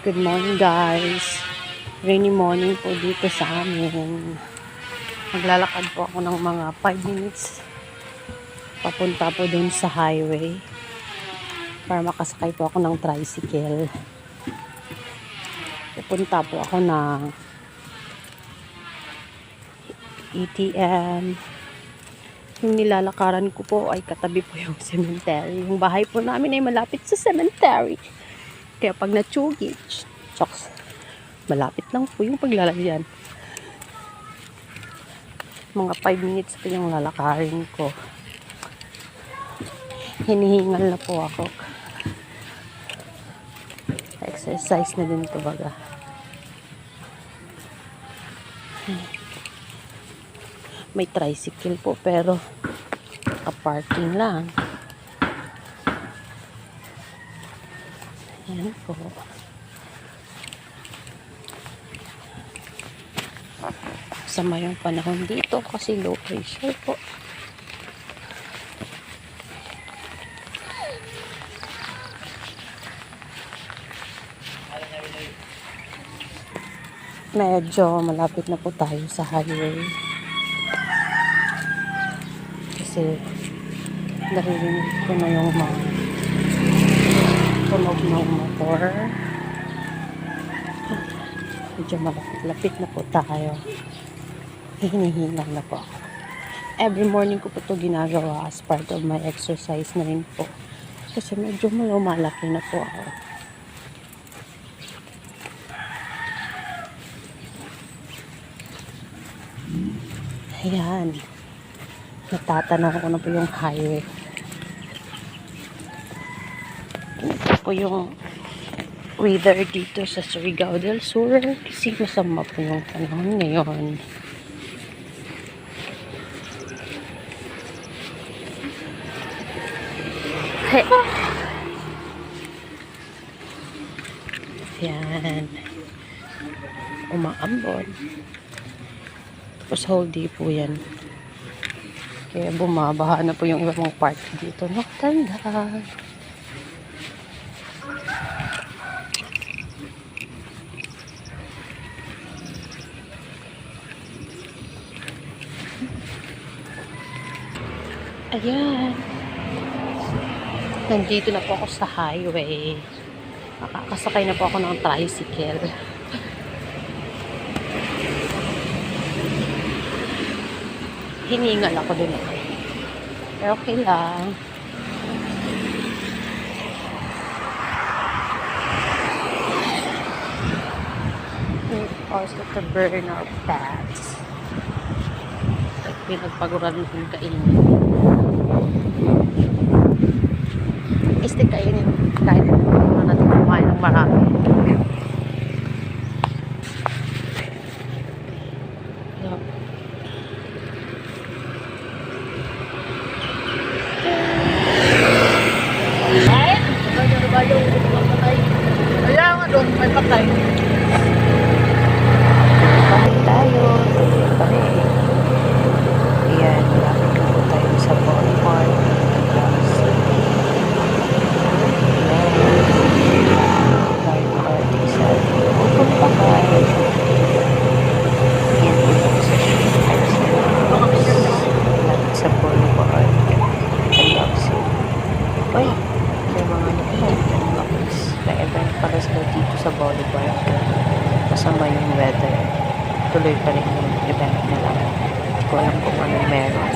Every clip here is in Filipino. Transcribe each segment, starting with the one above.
Good morning guys. Rainy morning po dito sa amin. Maglalakad po ako ng mga 5 minutes papunta po dun sa highway para makasakay po ako ng tricycle. Pupunta po ako ng ATM. Yung nilalakaran ko po ay katabi po yung cemetery. Yung bahay po namin ay malapit sa cemetery. Kaya pag natsugi, choks, malapit lang po yung paglalagyan. Mga 5 minutes po yung lalakarin ko. Hinihingal na po ako. Exercise na din to baga. May tricycle po pero naka-parking lang. Ayan po. Sama yung panahon dito kasi low pressure po. Medyo malapit na po tayo sa highway. Kasi naririnig ko na yung mga tunog ng motor. Medyo malapit na po tayo. Hinihingal na po ako. Every morning ko po ito ginagawa as part of my exercise na rin po. Kasi medyo malaki na po ako. Ayan. Natatanaw ko na po yung highway. Ito po yung weather dito sa Surigao del Sur. Kasi masama po yung panahon ngayon. Hey. Ayan. Umaambon. Tapos whole day po yan. Kaya bumabaha na po yung ibang part dito. Nakatanda. Ayan. Nandito na po ako sa highway. Makakasakay na po ako ng tricycle. Hiningal ako dun. Pero okay lang. We also to burn our fats. Pinagpaguran ng kainin. Este kainin. Kahit na natin kumain ng marami. Kaya nga doon, may patay. Bakit tayo? Ayan, malapit na po tayo sa ballpark. Ballpark sa pupuntahan. Ayan po po sa malapit sa ballpark. Uy, may mga na-event para sila dito sa ballpark. Masama yung weather. Tuloy pa rin yung event nila. Hindi ko alam kung ano meron.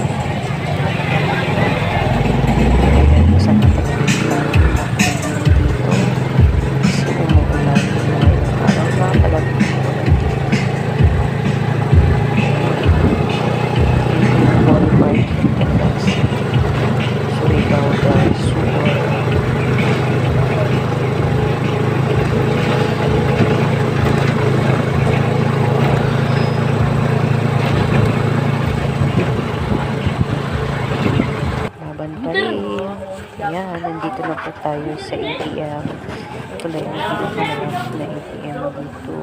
Ayan, sa matagal dito. Kasi umuulan. Parang makalag. Ballpark. Surigao del Sur. Ayan, nandito na po tayo sa ATM. Ito lang yung pinaka na ATM dito.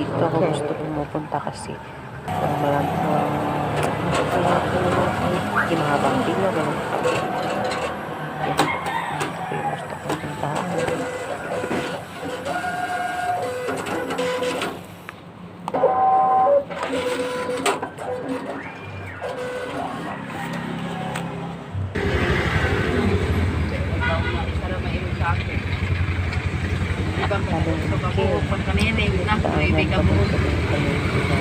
Dito ako gusto pumupunta kasi marami po kinabang pila. Dito po yung gusto kong puntahan. Palengke. Pagkanini, na, Daanan ibig pa ka mo. din sa mga palengke na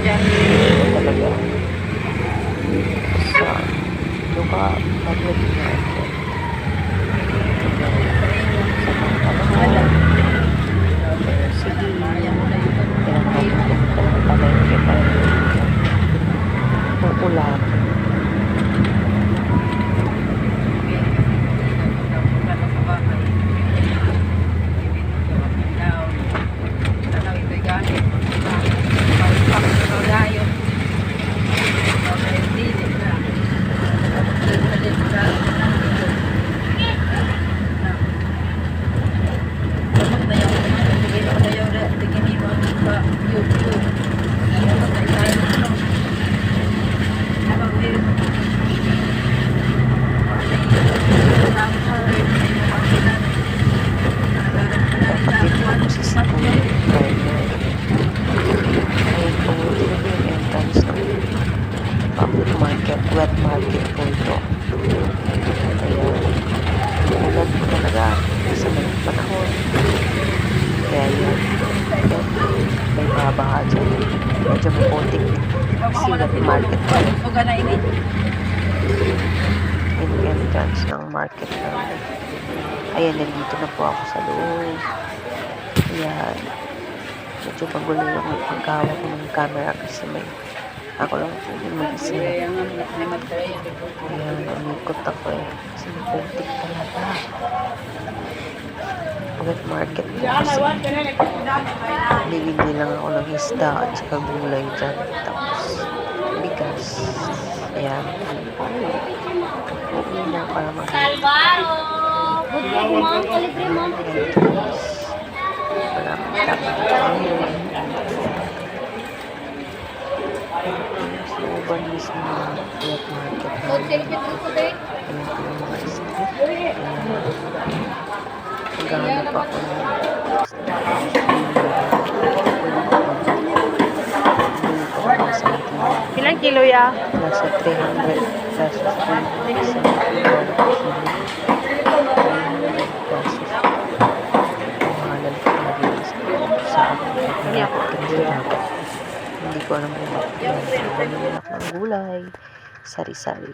Diyan. talaga sa luka public market. Sige, kailangan natin pumunta ng palengke para uulan. Dapat dito ako sa school driver. Ayun po, ito yung entrance ng public market, wet market po ito. Kaya, ulan po talaga sa mga panahon. Kaya yun, may babaha dyan. Medyo maputik. Kasi wet market po. Yung entrance ng market namin. Ayan, nandito na po ako sa loob. Ayan. Medyo magulo yung pagkawak ko ng camera kasi ako lang po yung mag-isa. Ayan, umikot ako eh. Kasi maputik talaga. Wet market po kasi. Bibili lang ako ng isda at saka gulay dyan. Tapos, bigas. Ayan. Uuwi na para mag-Salvaro! Good morning, ma'am. Kalibre, ma'am. Maraming tao. Uban mismo ng wet market. Ayan po yung mga isda. Maghanap ako ng Ilang kilo ya? nasa 300 pesos po yung isang kilo. 300 pesos. Mahalan po talaga yung isda sa akin. Hindi ko alam kung bakit. Ayan, ng gulay. Sari-sari.